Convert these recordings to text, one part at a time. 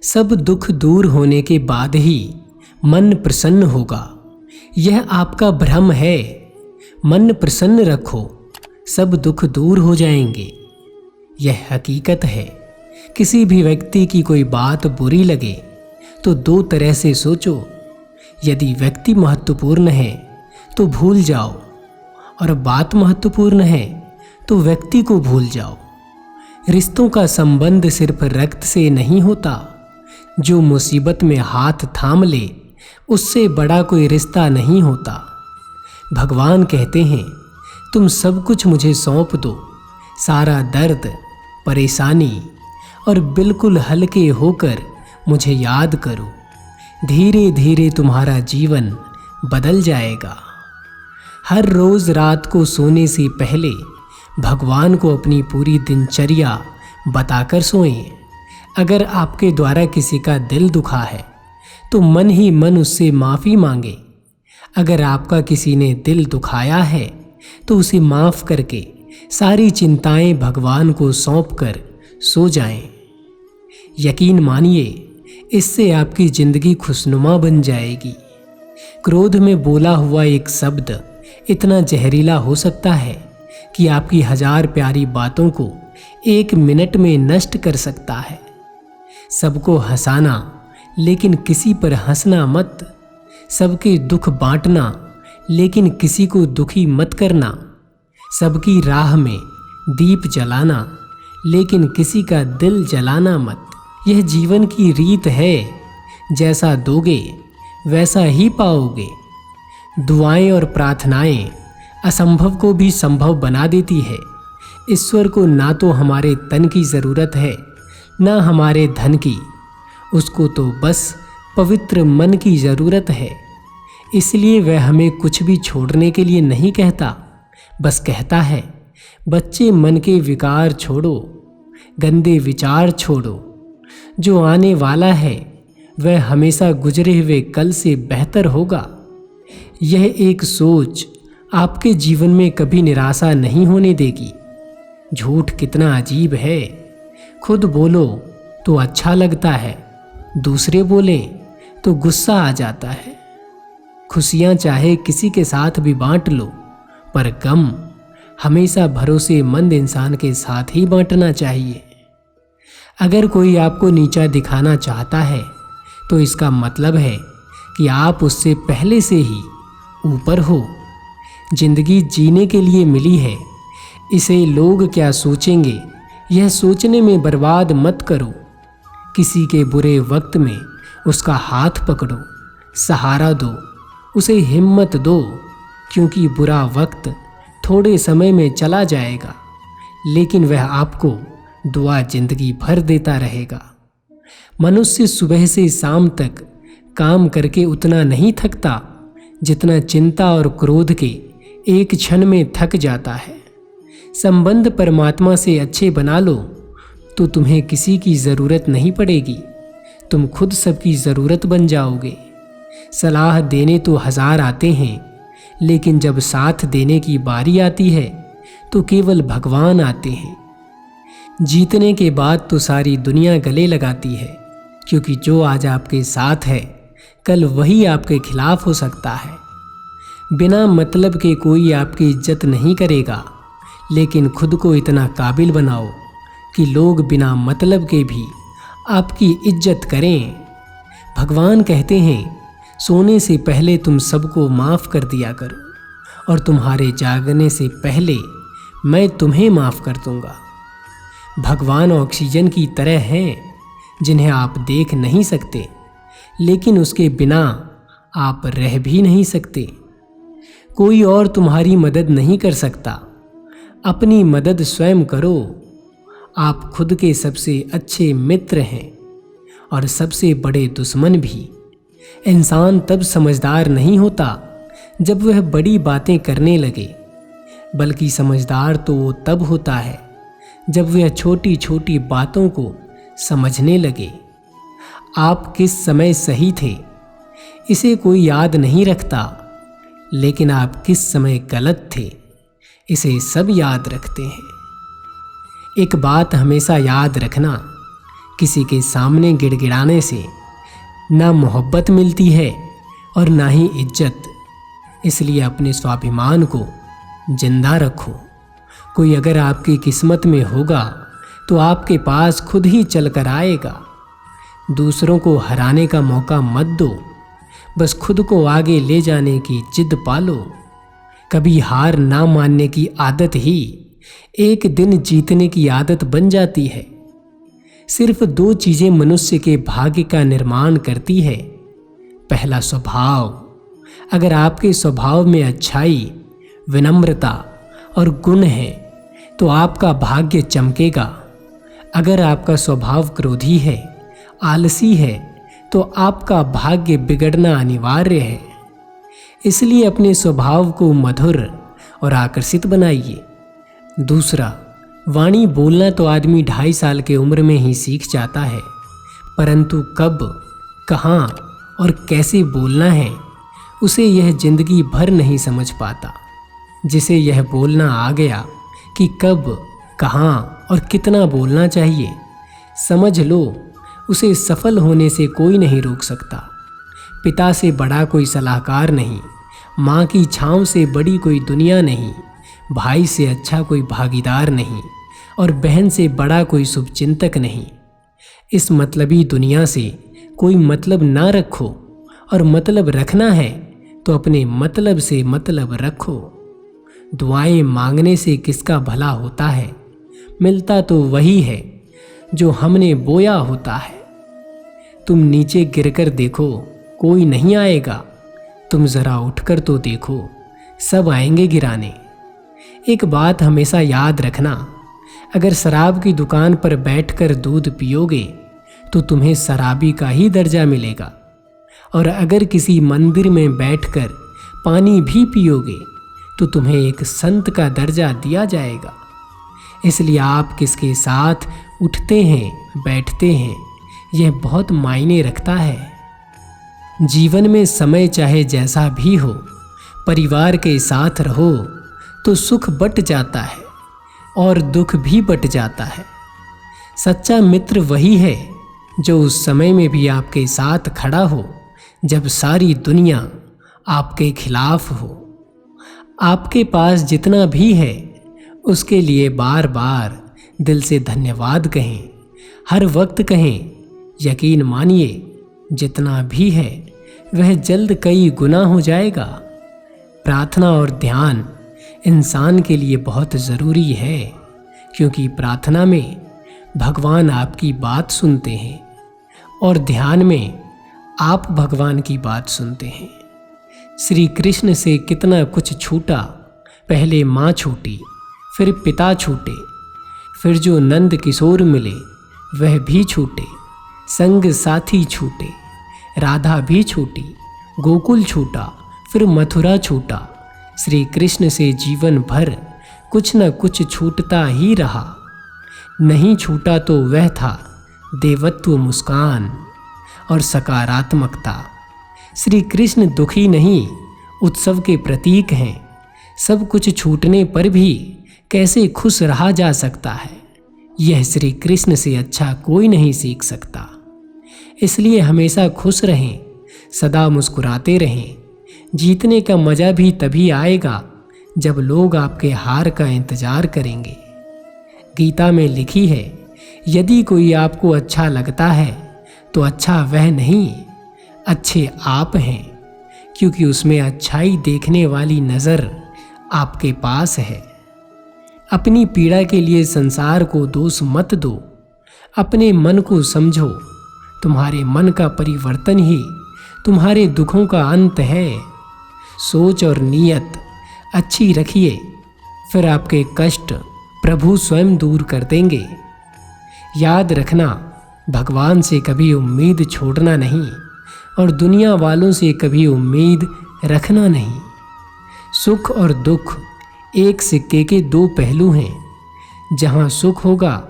सब दुख दूर होने के बाद ही मन प्रसन्न होगा। यह आपका भ्रम है। मन प्रसन्न रखो, सब दुख दूर हो जाएंगे। यह हकीकत है। किसी भी व्यक्ति की कोई बात बुरी लगे तो दो तरह से सोचो। यदि व्यक्ति महत्वपूर्ण है तो भूल जाओ, और बात महत्वपूर्ण है तो व्यक्ति को भूल जाओ। रिश्तों का संबंध सिर्फ रक्त से नहीं होता। जो मुसीबत में हाथ थाम ले उससे बड़ा कोई रिश्ता नहीं होता। भगवान कहते हैं, तुम सब कुछ मुझे सौंप दो, सारा दर्द, परेशानी, और बिल्कुल हल्के होकर मुझे याद करो। धीरे धीरे तुम्हारा जीवन बदल जाएगा। हर रोज़ रात को सोने से पहले भगवान को अपनी पूरी दिनचर्या बताकर सोएं। अगर आपके द्वारा किसी का दिल दुखा है तो मन ही मन उससे माफ़ी मांगे। अगर आपका किसी ने दिल दुखाया है तो उसे माफ़ करके सारी चिंताएं भगवान को सौंपकर सो जाएं। यकीन मानिए, इससे आपकी ज़िंदगी खुशनुमा बन जाएगी। क्रोध में बोला हुआ एक शब्द इतना जहरीला हो सकता है कि आपकी 1000 प्यारी बातों को 1 मिनट में नष्ट कर सकता है। सबको हंसाना लेकिन किसी पर हंसना मत। सबके दुख बांटना लेकिन किसी को दुखी मत करना। सबकी राह में दीप जलाना लेकिन किसी का दिल जलाना मत। यह जीवन की रीत है। जैसा दोगे वैसा ही पाओगे। दुआएं और प्रार्थनाएं असंभव को भी संभव बना देती है। ईश्वर को ना तो हमारे तन की ज़रूरत है ना हमारे धन की। उसको तो बस पवित्र मन की ज़रूरत है। इसलिए वह हमें कुछ भी छोड़ने के लिए नहीं कहता, बस कहता है, बच्चे मन के विकार छोड़ो, गंदे विचार छोड़ो। जो आने वाला है वह हमेशा गुजरे हुए कल से बेहतर होगा। यह एक सोच आपके जीवन में कभी निराशा नहीं होने देगी। झूठ कितना अजीब है। खुद बोलो तो अच्छा लगता है, दूसरे बोलें तो गुस्सा आ जाता है। खुशियाँ चाहे किसी के साथ भी बांट लो, पर गम हमेशा भरोसेमंद इंसान के साथ ही बांटना चाहिए। अगर कोई आपको नीचा दिखाना चाहता है तो इसका मतलब है कि आप उससे पहले से ही ऊपर हो। जिंदगी जीने के लिए मिली है, इसे लोग क्या सोचेंगे यह सोचने में बर्बाद मत करो। किसी के बुरे वक्त में उसका हाथ पकड़ो, सहारा दो, उसे हिम्मत दो, क्योंकि बुरा वक्त थोड़े समय में चला जाएगा, लेकिन वह आपको दुआ जिंदगी भर देता रहेगा। मनुष्य सुबह से शाम तक काम करके उतना नहीं थकता जितना चिंता और क्रोध के एक क्षण में थक जाता है। संबंध परमात्मा से अच्छे बना लो तो तुम्हें किसी की ज़रूरत नहीं पड़ेगी। तुम खुद सबकी ज़रूरत बन जाओगे। सलाह देने तो 1000 आते हैं, लेकिन जब साथ देने की बारी आती है तो केवल भगवान आते हैं। जीतने के बाद तो सारी दुनिया गले लगाती है, क्योंकि जो आज आपके साथ है कल वही आपके खिलाफ हो सकता है। बिना मतलब के कोई आपकी इज्जत नहीं करेगा, लेकिन खुद को इतना काबिल बनाओ कि लोग बिना मतलब के भी आपकी इज्जत करें। भगवान कहते हैं, सोने से पहले तुम सबको माफ़ कर दिया करो, और तुम्हारे जागने से पहले मैं तुम्हें माफ़ कर दूंगा। भगवान ऑक्सीजन की तरह हैं, जिन्हें आप देख नहीं सकते, लेकिन उसके बिना आप रह भी नहीं सकते। कोई और तुम्हारी मदद नहीं कर सकता, अपनी मदद स्वयं करो। आप खुद के सबसे अच्छे मित्र हैं और सबसे बड़े दुश्मन भी। इंसान तब समझदार नहीं होता जब वह बड़ी बातें करने लगे, बल्कि समझदार तो वो तब होता है जब वह छोटी छोटी बातों को समझने लगे। आप किस समय सही थे इसे कोई याद नहीं रखता, लेकिन आप किस समय गलत थे इसे सब याद रखते हैं। एक बात हमेशा याद रखना किसी के सामने गिड़गिड़ाने से ना मोहब्बत मिलती है और ना ही इज्जत। इसलिए अपने स्वाभिमान को जिंदा रखो। कोई अगर आपकी किस्मत में होगा तो आपके पास खुद ही चल कर आएगा। दूसरों को हराने का मौका मत दो, बस खुद को आगे ले जाने की जिद पालो। कभी हार ना मानने की आदत ही एक दिन जीतने की आदत बन जाती है। सिर्फ 2 चीजें मनुष्य के भाग्य का निर्माण करती है। पहला, स्वभाव। अगर आपके स्वभाव में अच्छाई, विनम्रता और गुण है तो आपका भाग्य चमकेगा। अगर आपका स्वभाव क्रोधी है, आलसी है, तो आपका भाग्य बिगड़ना अनिवार्य है। इसलिए अपने स्वभाव को मधुर और आकर्षित बनाइए। दूसरा, वाणी बोलना तो आदमी 2.5 साल की उम्र में ही सीख जाता है, परंतु कब, कहाँ और कैसे बोलना है उसे यह जिंदगी भर नहीं समझ पाता। जिसे यह बोलना आ गया कि कब, कहाँ और कितना बोलना चाहिए, समझ लो उसे सफल होने से कोई नहीं रोक सकता। पिता से बड़ा कोई सलाहकार नहीं, माँ की छाँव से बड़ी कोई दुनिया नहीं, भाई से अच्छा कोई भागीदार नहीं और बहन से बड़ा कोई शुभचिंतक नहीं। इस मतलबी दुनिया से कोई मतलब ना रखो, और मतलब रखना है तो अपने मतलब से मतलब रखो। दुआएं मांगने से किसका भला होता है? मिलता तो वही है जो हमने बोया होता है। तुम नीचे गिरकर देखो, कोई नहीं आएगा। तुम जरा उठकर तो देखो, सब आएंगे गिराने। एक बात हमेशा याद रखना, अगर शराब की दुकान पर बैठकर दूध पियोगे तो तुम्हें शराबी का ही दर्जा मिलेगा, और अगर किसी मंदिर में बैठकर पानी भी पियोगे तो तुम्हें एक संत का दर्जा दिया जाएगा। इसलिए आप किसके साथ उठते हैं, बैठते हैं, यह बहुत मायने रखता है। जीवन में समय चाहे जैसा भी हो, परिवार के साथ रहो तो सुख बट जाता है और दुख भी बट जाता है। सच्चा मित्र वही है जो उस समय में भी आपके साथ खड़ा हो जब सारी दुनिया आपके खिलाफ हो। आपके पास जितना भी है उसके लिए बार बार दिल से धन्यवाद कहें, हर वक्त कहें। यकीन मानिए, जितना भी है वह जल्द कई गुना हो जाएगा। प्रार्थना और ध्यान इंसान के लिए बहुत ज़रूरी है, क्योंकि प्रार्थना में भगवान आपकी बात सुनते हैं और ध्यान में आप भगवान की बात सुनते हैं। श्री कृष्ण से कितना कुछ छूटा। पहले माँ छूटी, फिर पिता छूटे, फिर जो नंद किशोर मिले वह भी छूटे, संग साथी छूटे, राधा भी छूटी, गोकुल छूटा, फिर मथुरा छूटा। श्री कृष्ण से जीवन भर कुछ न कुछ छूटता ही रहा। नहीं छूटा तो वह था देवत्व, मुस्कान और सकारात्मकता। श्री कृष्ण दुखी नहीं, उत्सव के प्रतीक हैं। सब कुछ छूटने पर भी कैसे खुश रहा जा सकता है, यह श्री कृष्ण से अच्छा कोई नहीं सीख सकता। इसलिए हमेशा खुश रहें, सदा मुस्कुराते रहें। जीतने का मज़ा भी तभी आएगा जब लोग आपके हार का इंतज़ार करेंगे। गीता में लिखी है, यदि कोई आपको अच्छा लगता है तो अच्छा वह नहीं, अच्छे आप हैं, क्योंकि उसमें अच्छाई देखने वाली नज़र आपके पास है। अपनी पीड़ा के लिए संसार को दोष मत दो, अपने मन को समझो। तुम्हारे मन का परिवर्तन ही तुम्हारे दुखों का अंत है। सोच और नीयत अच्छी रखिए, फिर आपके कष्ट प्रभु स्वयं दूर कर देंगे। याद रखना, भगवान से कभी उम्मीद छोड़ना नहीं और दुनिया वालों से कभी उम्मीद रखना नहीं। सुख और दुख एक सिक्के के 2 पहलू हैं। जहाँ सुख होगा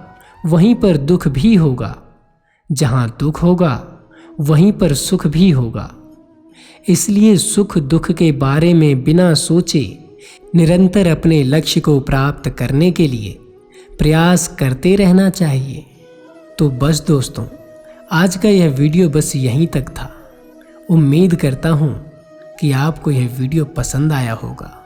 वहीं पर दुख भी होगा, जहाँ दुख होगा वहीं पर सुख भी होगा। इसलिए सुख दुख के बारे में बिना सोचे निरंतर अपने लक्ष्य को प्राप्त करने के लिए प्रयास करते रहना चाहिए। तो बस दोस्तों, आज का यह वीडियो बस यहीं तक था। उम्मीद करता हूँ कि आपको यह वीडियो पसंद आया होगा।